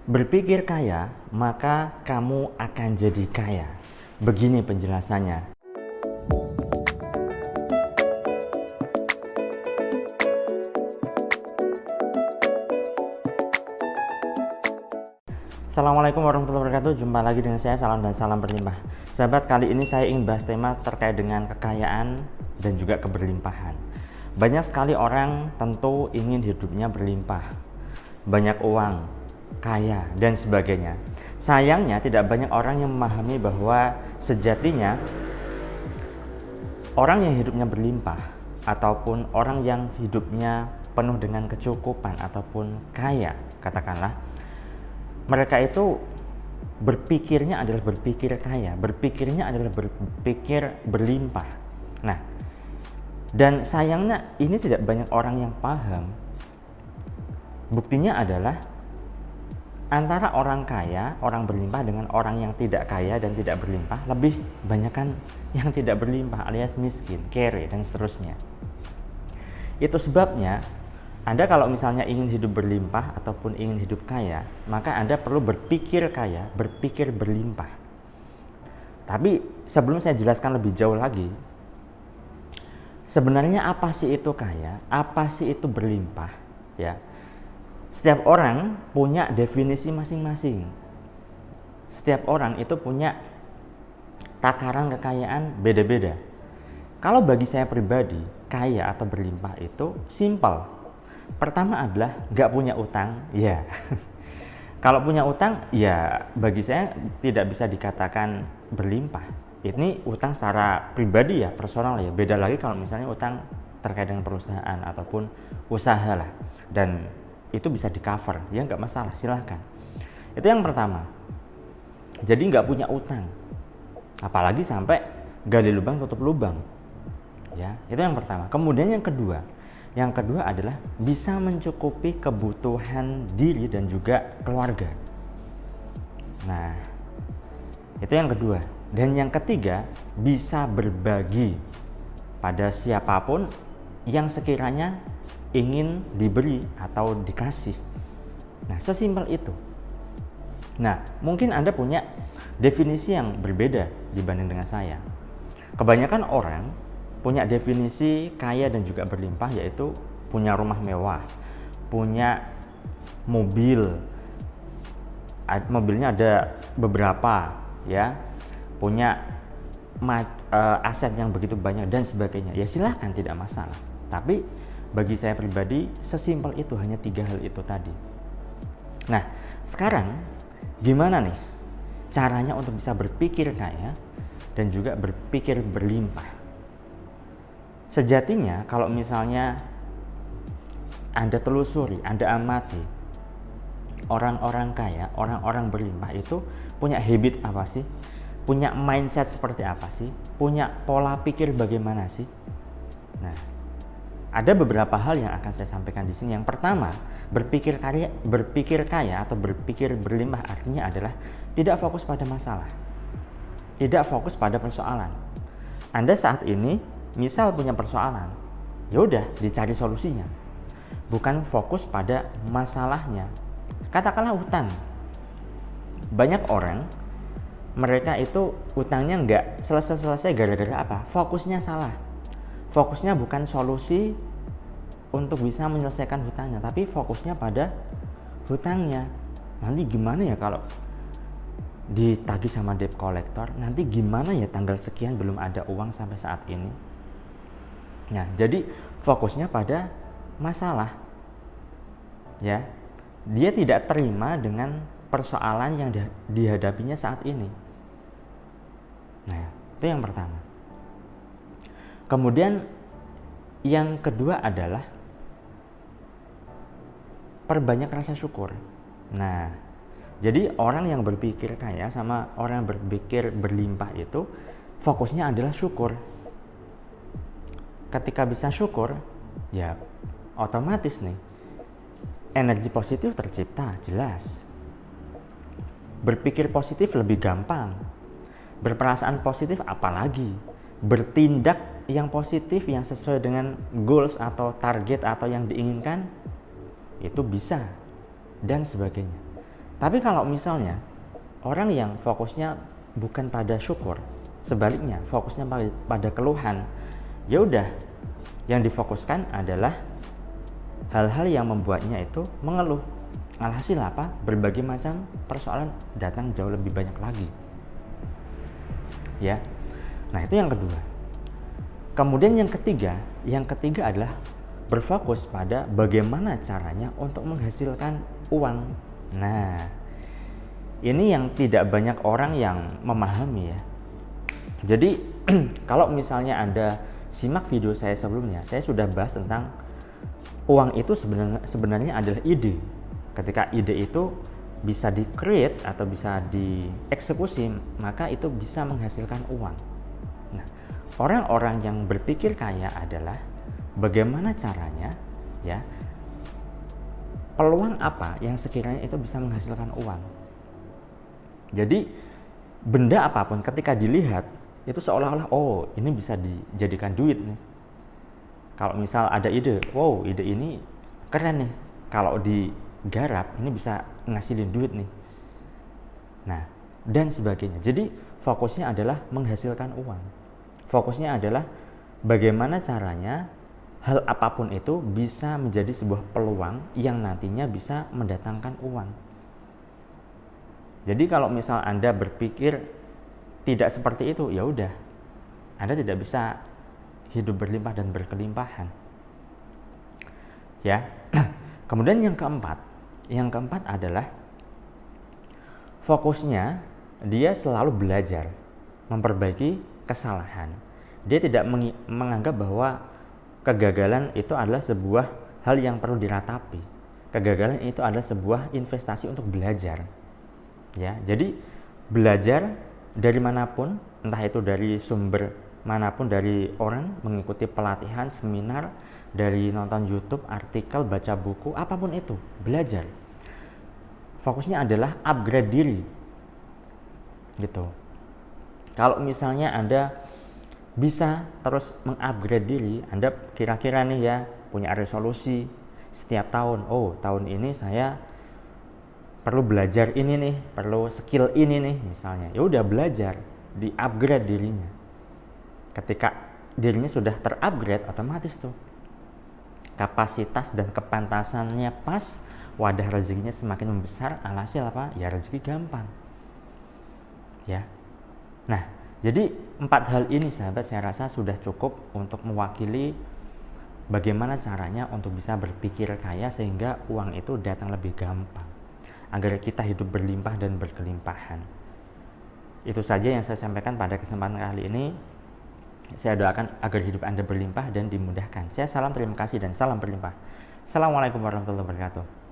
Berpikir kaya, maka kamu akan jadi kaya. Begini penjelasannya. Assalamualaikum warahmatullahi wabarakatuh. Jumpa lagi dengan saya, Salam dan Salam Berlimpah. Sahabat, kali ini saya ingin bahas tema terkait dengan kekayaan dan juga keberlimpahan. Banyak sekali orang tentu ingin hidupnya berlimpah, banyak uang, kaya, dan sebagainya. Sayangnya tidak banyak orang yang memahami bahwa sejatinya orang yang hidupnya berlimpah ataupun orang yang hidupnya penuh dengan kecukupan ataupun kaya, katakanlah, mereka itu berpikirnya adalah berpikir kaya, berpikirnya adalah berpikir berlimpah. Nah, dan sayangnya ini tidak banyak orang yang paham. Buktinya adalah antara orang kaya, orang berlimpah dengan orang yang tidak kaya dan tidak berlimpah, lebih banyakkan yang tidak berlimpah alias miskin, kere, dan seterusnya. Itu sebabnya Anda kalau misalnya ingin hidup berlimpah ataupun ingin hidup kaya, maka Anda perlu berpikir kaya, berpikir berlimpah. Tapi sebelum saya jelaskan lebih jauh lagi, sebenarnya apa sih itu kaya, apa sih itu berlimpah, ya? Setiap orang punya definisi masing-masing. Setiap orang itu punya takaran kekayaan beda-beda. Kalau bagi saya pribadi, kaya atau berlimpah itu simple. Pertama adalah nggak punya utang, ya. Kalau punya utang, ya bagi saya tidak bisa dikatakan berlimpah. Ini utang secara pribadi ya, personal ya. Beda lagi kalau misalnya utang terkait dengan perusahaan ataupun usaha lah. Dan itu bisa di cover, ya nggak masalah, silahkan. Itu yang pertama. Jadi nggak punya utang, apalagi sampai gali lubang tutup lubang, ya. Itu yang pertama. Kemudian yang kedua adalah bisa mencukupi kebutuhan diri dan juga keluarga. Nah, itu yang kedua. Dan yang ketiga, bisa berbagi pada siapapun yang sekiranya ingin diberi atau dikasih. Nah, sesimpel itu. Nah, mungkin Anda punya definisi yang berbeda dibanding dengan saya. Kebanyakan orang punya definisi kaya dan juga berlimpah, yaitu punya rumah mewah, punya mobil, mobilnya ada beberapa, ya, punya aset yang begitu banyak dan sebagainya. Ya silahkan, tidak masalah. Tapi bagi saya pribadi, sesimpel itu, hanya 3 hal itu tadi. Nah, sekarang gimana nih caranya untuk bisa berpikir kaya dan juga berpikir berlimpah? Sejatinya kalau misalnya Anda telusuri, Anda amati orang-orang kaya, orang-orang berlimpah itu punya habit apa sih? Punya mindset seperti apa sih? Punya pola pikir bagaimana sih? Nah, ada beberapa hal yang akan saya sampaikan di sini. Yang pertama, berpikir kaya atau berpikir berlimpah artinya adalah tidak fokus pada masalah, tidak fokus pada persoalan. Anda saat ini misal punya persoalan, ya udah dicari solusinya, bukan fokus pada masalahnya. Katakanlah utang. Banyak orang mereka itu utangnya nggak selesai gara-gara apa? Fokusnya salah. Fokusnya bukan solusi untuk bisa menyelesaikan hutangnya, tapi fokusnya pada hutangnya. Nanti gimana ya kalau ditagih sama debt collector? Nanti gimana ya tanggal sekian belum ada uang sampai saat ini? Nah, jadi fokusnya pada masalah. Ya. Dia tidak terima dengan persoalan yang dihadapinya saat ini. Nah, itu yang pertama. Kemudian yang kedua adalah perbanyak rasa syukur. Nah, jadi orang yang berpikir kaya sama orang yang berpikir berlimpah itu fokusnya adalah syukur. Ketika bisa syukur, ya otomatis nih energi positif tercipta, jelas. Berpikir positif lebih gampang. Berperasaan positif apalagi. Bertindak yang positif, yang sesuai dengan goals atau target atau yang diinginkan, itu bisa, dan sebagainya. Tapi kalau misalnya orang yang fokusnya bukan pada syukur, sebaliknya fokusnya pada keluhan, ya udah, yang difokuskan adalah hal-hal yang membuatnya itu mengeluh. Alhasil apa? Berbagai macam persoalan datang jauh lebih banyak lagi. Ya. Nah, itu yang kedua. Kemudian yang ketiga adalah berfokus pada bagaimana caranya untuk menghasilkan uang. Nah, ini yang tidak banyak orang yang memahami ya. Jadi kalau misalnya Anda simak video saya sebelumnya, saya sudah bahas tentang uang itu sebenarnya adalah ide. Ketika ide itu bisa di-create atau bisa dieksekusi, maka itu bisa menghasilkan uang. Nah, orang-orang yang berpikir kaya adalah bagaimana caranya ya, peluang apa yang sekiranya itu bisa menghasilkan uang. Jadi benda apapun ketika dilihat itu seolah-olah oh ini bisa dijadikan duit nih. Kalau misal ada ide, wow ide ini keren nih, kalau digarap ini bisa ngasilin duit nih. Nah, dan sebagainya. Jadi fokusnya adalah menghasilkan uang. Fokusnya adalah bagaimana caranya hal apapun itu bisa menjadi sebuah peluang yang nantinya bisa mendatangkan uang. Jadi kalau misal Anda berpikir tidak seperti itu, ya udah, Anda tidak bisa hidup berlimpah dan berkelimpahan. Ya. Kemudian yang keempat adalah fokusnya dia selalu belajar, memperbaiki kesalahan. Dia tidak menganggap bahwa kegagalan itu adalah sebuah hal yang perlu diratapi. Kegagalan itu adalah sebuah investasi untuk belajar. Ya, jadi belajar dari manapun, entah itu dari sumber manapun, dari orang, mengikuti pelatihan, seminar, dari nonton YouTube, artikel, baca buku, apapun itu, belajar. Fokusnya adalah upgrade diri. Gitu. Kalau misalnya Anda bisa terus mengupgrade diri, Anda kira-kira nih ya punya resolusi setiap tahun. Oh, tahun ini saya perlu belajar ini nih, perlu skill ini nih misalnya. Ya udah belajar, di-upgrade dirinya. Ketika dirinya sudah terupgrade, otomatis tuh kapasitas dan kepantasannya pas, wadah rezekinya semakin membesar, alhasil apa? Ya rezeki gampang. Ya. Nah, jadi 4 hal ini sahabat saya rasa sudah cukup untuk mewakili bagaimana caranya untuk bisa berpikir kaya sehingga uang itu datang lebih gampang, agar kita hidup berlimpah dan berkelimpahan. Itu saja yang saya sampaikan pada kesempatan kali ini. Saya doakan agar hidup Anda berlimpah dan dimudahkan. Saya salam terima kasih dan salam berlimpah. Assalamualaikum warahmatullahi wabarakatuh.